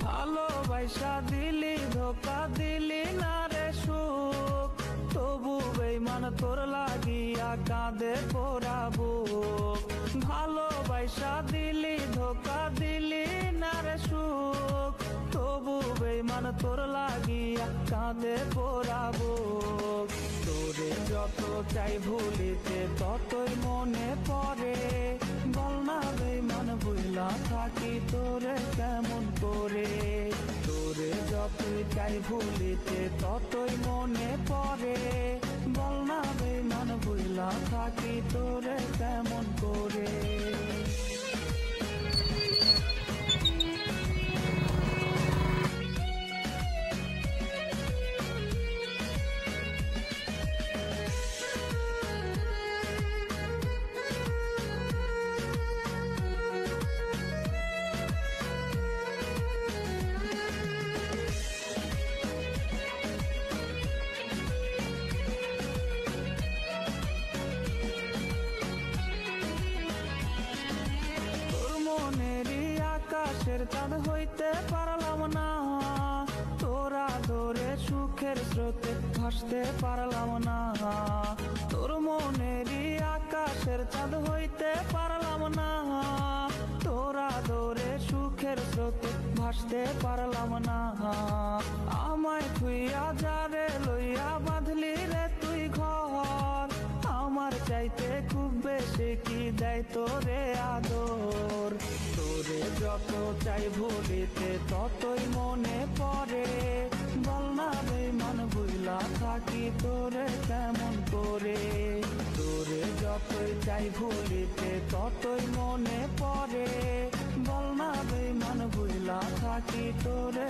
ভালোবাসা দিলি ধোকা দিলি না রে সুখ, তবু বেঈমান তোর লাগিয়া কাঁদে পোড়া বুক। ভালোবাসা দিলি ধোকা দিলি না রে সুখ, তবু বেঈমান তোর লাগিয়া কাঁদে পোড়া বুক। তোরে যত চাই ভুলিতে ততই মনে পড়ে, বল না বেঈমান ভুলা থাকি তোরে কেমন করে। তোরে যতই চাই ভুলিতে ততই মনে পড়ে, বল না বেঈমান ভুলা থাকি তোরে কেমন করে। আকাশের চাঁদ হইতে পারলাম না, তোরা ধরে সুখের স্রোতে ভাসতে পারলাম না। তোর মনেরই আকাশের চাঁদ হইতে পারলাম না, তোরা ধরে সুখের স্রোতে ভাসতে পারলাম না। আমায় থুইয়া যারে লইয়া বাঁধলি রে তুই ঘর, আমার চাইতে খুব বেশি কি দেয় তোরে আদর। তোরে যত চাই ভুলিতে ততই মনে পড়ে, বল না বেঈমান ভুলা থাকি তোরে কেমন করে। তোরে যতই চাই ভুলিতে ততই মনে পড়ে, বল না বেঈমান ভুলা থাকি তোরে